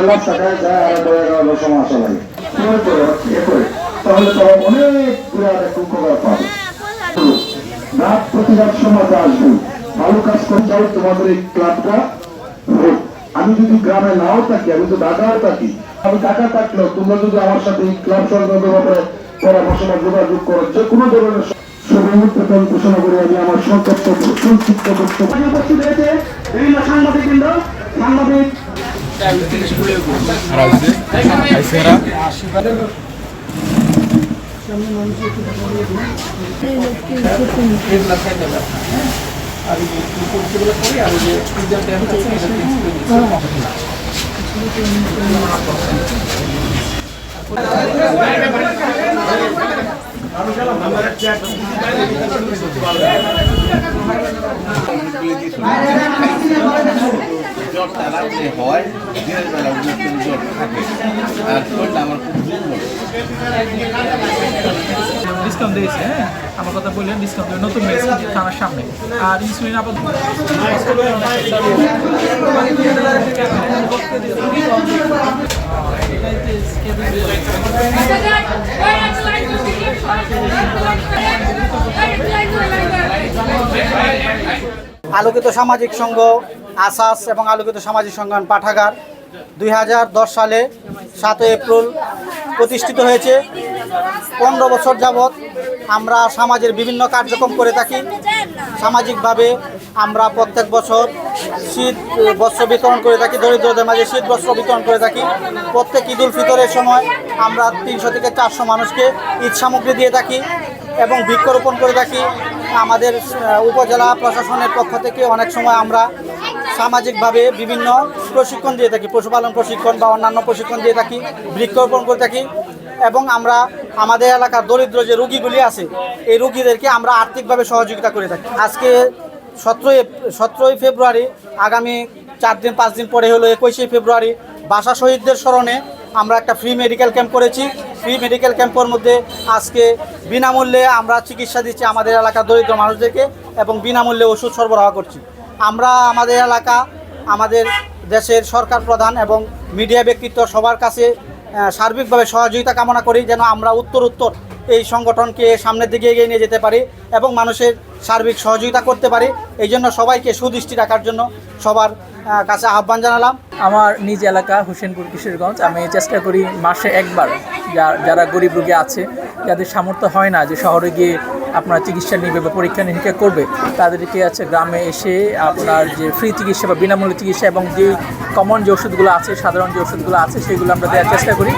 লাখ টাকায় যায় আর 11 সময় আসা লাগে তাহলে তারা অনেক বিরাট উপকার পাবে। রাত প্রতিরাত সমাজে আসবে, ভালো কাজ করে যাও, তোমাদের এই ক্লাবটা হোক। আমি যদি গ্রামে নাও থাকি, আমি তো ঢাকাও থাকি, আমি ঢাকা থাকলেও তোমরা যদি আমার সাথে এই ক্লাব সংক্রান্ত ব্যাপারে পরামর্শ বা যোগাযোগ করো, যে কোনো ধরনের সর্বমুক্তকরণ ঘোষণা করে আমি আমার সংক্ষিপ্ত বক্তব্য উপস্থিত হয়েছে বিভিন্ন সাংবাদিকবৃন্দ, সাংবাদিক হয় দিনের বেলা জ্বর থাকে আর শরীরটা আমার খুব দুর্বল। ডিসকাউন্ট দিয়েছে, হ্যাঁ আমার কথা বললেন, ডিসকাউন্ট দেবে নতুন মেস থানার সামনে। আর ইনসুলিন আপাতত আলোকিত সামাজিক সংঘ আসাস এবং আলোকিত সামাজিক সংগঠন পাঠাগার 2010 সালে 7 এপ্রিল প্রতিষ্ঠিত হয়েছে। 15 বছর যাবৎ আমরা সমাজের বিভিন্ন কার্যক্রম করে থাকি। সামাজিকভাবে আমরা প্রত্যেক বছর শীত বস্ত্র বিতরণ করে থাকি, দরিদ্রদের মাঝে শীত বস্ত্র বিতরণ করে থাকি। প্রত্যেক ঈদ উল ফিতরের সময় আমরা 300 থেকে 400 মানুষকে ঈদ সামগ্রী দিয়ে থাকি এবং বৃক্ষরোপণ করে থাকি। আমাদের উপজেলা প্রশাসনের পক্ষ থেকে অনেক সময় আমরা সামাজিকভাবে বিভিন্ন প্রশিক্ষণ দিয়ে থাকি, পশুপালন প্রশিক্ষণ বা অন্যান্য প্রশিক্ষণ দিয়ে থাকি, বৃক্ষরোপণ করে থাকি এবং আমরা আমাদের এলাকার দরিদ্র যে রোগীগুলি আছে এই রোগীদেরকে আমরা আর্থিকভাবে সহযোগিতা করে থাকি। আজকে 17ই ফেব্রুয়ারি, আগামী 4 দিন 5 দিন পরে হলো 21শে ফেব্রুয়ারি, ভাষা শহীদদের স্মরণে আমরা একটা ফ্রি মেডিকেল ক্যাম্প করেছি। ফ্রি মেডিকেল ক্যাম্পের মধ্যে আজকে বিনামূল্যে আমরা চিকিৎসা দিচ্ছি আমাদের এলাকার দরিদ্র মানুষদেরকে এবং বিনামূল্যে ওষুধ সরবরাহ করছি। আমরা আমাদের এলাকা, আমাদের দেশের সরকার প্রধান এবং মিডিয়া ব্যক্তিত্ব সবার কাছে সার্বিকভাবে সহযোগিতা কামনা করি, যেন আমরা উত্তর এই সংগঠনকে সামনের দিকে এগিয়ে নিয়ে যেতে পারি এবং মানুষের সার্বিক সহযোগিতা করতে পারি। এই জন্য সবাইকে সুদৃষ্টি রাখার জন্য সবার কাছে আহ্বান জানালাম। আমার নিজ এলাকা হোসেনপুর কিশোরগঞ্জ, আমি চেষ্টা করি মাসে একবার যারা গরিব রোগী আছে, যাদের সামর্থ্য হয় না যে শহরে গিয়ে আপনার চিকিৎসা নেবে বা পরীক্ষা নিরীক্ষা করবে, তাদেরকে আছে গ্রামে এসে আপনার যে ফ্রি চিকিৎসা বা বিনামূল্যে চিকিৎসা এবং যে কমন যে ওষুধগুলো আছে, সাধারণ যে ওষুধগুলো আছে সেগুলো আমরা দেওয়ার চেষ্টা করি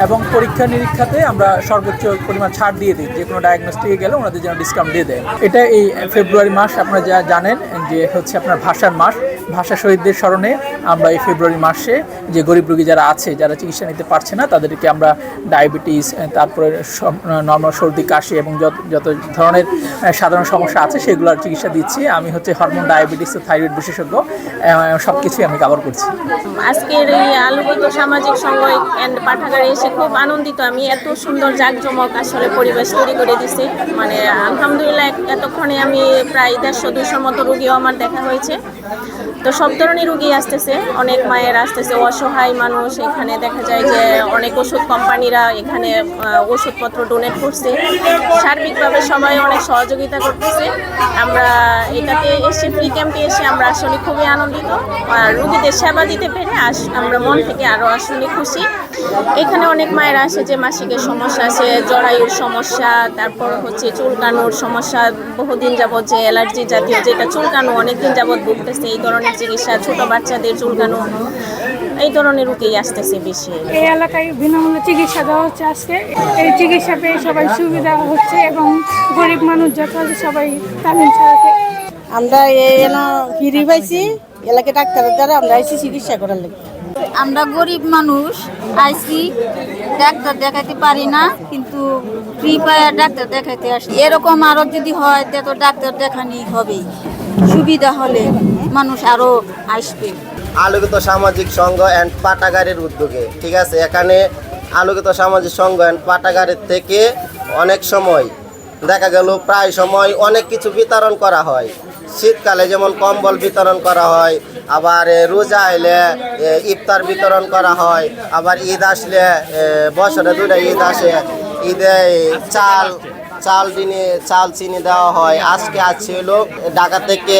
এবং পরীক্ষা নিরীক্ষাতে আমরা সর্বোচ্চ পরিমাণ ছাড় দিয়ে দিই। যে কোনো ডায়াগনোস্টিকে গেলে ওনাদের যেন ডিসকাউন্ট দিয়ে দেয়। এটা এই ফেব্রুয়ারি মাস আপনারা যা জানেন যে হচ্ছে আপনার ভাষার মাস। ভাষা শহীদদের স্মরণে আমরা এই ফেব্রুয়ারি মাসে যে গরিব রোগী যারা আছে, যারা চিকিৎসা নিতে পারছে না, তাদেরকে আমরা ডায়াবেটিস, তারপরে নর্মাল সর্দি কাশি এবং যত ধরনের সাধারণ সমস্যা আছে সেগুলোর চিকিৎসা দিচ্ছি। আমি হচ্ছে হরমোন, ডায়াবেটিস, থাইরয়েড বিশেষজ্ঞ, সব কিছুই আমি কভার করছি। আজকের এই আলোকিত সামাজিক সংঘ অ্যান্ড পাঠাগারে এসে খুব আনন্দিত আমি। এত সুন্দর জাঁকজমক আসলে পরিবেশ তৈরি করে দিছে, মানে আলহামদুলিল্লাহ। এতক্ষণে আমি প্রায় 150-200 মতো রোগীও আমার দেখা হয়েছে। তো সব ধরনের রোগী আসতেছে, অনেক মায়ের আসতেছে, অসহায় মানুষ। এখানে দেখা যায় যে অনেক ওষুধ কোম্পানিরা এখানে ওষুধপত্র ডোনেট করছে। সার্বিকভাবে সবাই অনেক সহযোগিতা করতেছে। আমরা এটাতে এসে ফ্রি ক্যাম্পে এসে আমরা আসলে খুবই আনন্দিত আর রোগীদের সেবা দিতে পেরে আমরা মন থেকে আরও আসলে খুশি। এখানে অনেক মায়েরা আসে যে মাসিকের সমস্যা আছে, জরায়ুর সমস্যা, তারপর হচ্ছে চুলকানোর সমস্যা, বহুদিন যাবৎ যে অ্যালার্জি জাতীয় যেটা চুলকানো অনেকদিন যাবৎ ভুগতেছে, এই ধরনের চিকিৎসা, ছোট বাচ্চাদের চুলকানো, এই ধরনের রোগী আসতেছে বেশি। এই এলাকায় বিনামূল্যে চিকিৎসা দেওয়া হচ্ছে আজকে। এই চিকিৎসা পেয়ে সবাই সুবিধা হচ্ছে এবং গরিব মানুষ যত আছে সবাই তামিল ছাড়াতে। আমরা এই ফ্রি পাইছি, এলাকায় ডাক্তারের দ্বারা আমরা আইসি চিকিৎসা করার লাগে। আমরা গরিব মানুষ আইসি, ডাক্তার দেখাতে পারি না, কিন্তু ফ্রি পায়ে ডাক্তার দেখাতে আসি। এরকম আরো যদি হয় তো ডাক্তার দেখানি হবে, সুবিধা হলে মানুষ আরো আসবে। আলোকিত সামাজিক সংঘ অ্যান্ড পাঠাগারের উদ্যোগে, ঠিক আছে, এখানে আলোকিত সামাজিক সংঘ অ্যান্ড পাঠাগারের থেকে অনেক সময় দেখা গেল প্রায় সময় অনেক কিছু বিতরণ করা হয়। শীতকালে যেমন কম্বল বিতরণ করা হয়, আবার রোজা এলে ইফতার বিতরণ করা হয়, আবার ঈদ আসলে বছরে 2টা ঈদ আসে, ঈদে চাল চিনি দেওয়া হয়। আজকে আছে হলো ঢাকা থেকে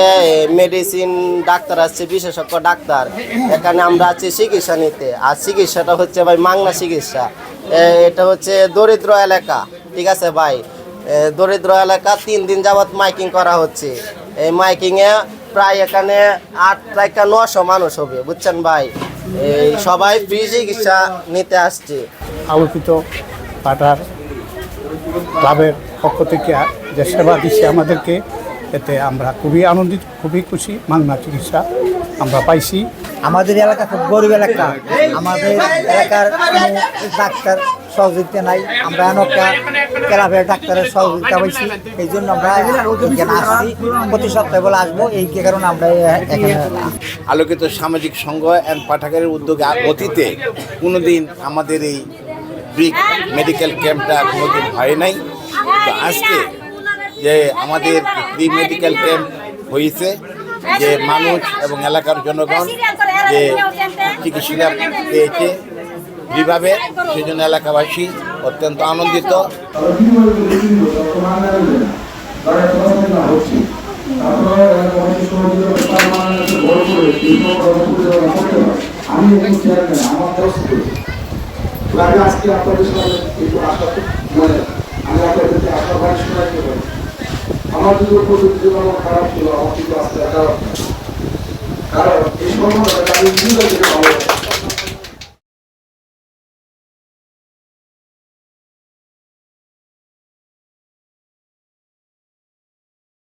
মেডিসিন ডাক্তার আসছে, বিশেষজ্ঞ ডাক্তার। এখানে আমরা আছি চিকিৎসা নিতে, আর চিকিৎসাটা হচ্ছে ভাই মাংনা চিকিৎসা। এটা হচ্ছে দরিদ্র এলাকা, ঠিক আছে ভাই, দরিদ্র এলাকা 3 দিন যাবৎ মাইকিং করা হচ্ছে। এই মাইকিংয়ে প্রায় এখানে 8 থেকে 900 মানুষ হবে, বুঝছেন ভাই। এই সবাই ফ্রি চিকিৎসা নিতে আসছে। আলোকিত পাঠার ক্লাবের পক্ষ থেকে যে সেবা দিচ্ছে আমাদেরকে, এতে আমরা খুবই আনন্দিত, খুবই খুশি। মাংনা চিকিৎসা আমরা পাইছি। আমাদের এলাকা খুব গরিব এলাকা, আমাদের এলাকার ডাক্তার সহযোগিতা নাই। আমরা একটা ক্লাবের ডাক্তারের সহযোগিতা পাইছি, এই জন্য আমরা এখানে আসছি। প্রতি সপ্তাহে বলে আসবো, এই কারণে আমরা এখানে। আলোকিত সামাজিক সংঘ অ্যান্ড পাঠাগারের উদ্যোগে অতীতে কোনোদিন আমাদের এই ব্রিক মেডিকেল ক্যাম্পটা কোনোদিন হয় নাই। তো আজকে যে আমাদের ফ্রি মেডিকেল ক্যাম্প হয়েছে, যে মানুষ এবং এলাকার জনগণ যে চিকিৎসা পেয়েছে ফ্রিভাবে, সেই জন্য এলাকাবাসী অত্যন্ত আনন্দিত। আজকে আপনাদের সামনে একটু আশা, মানে আমি আপনাদেরকে আশাবাদী শোনাতে পারি। আমার যদি প্রযুক্তি খারাপ ছিল,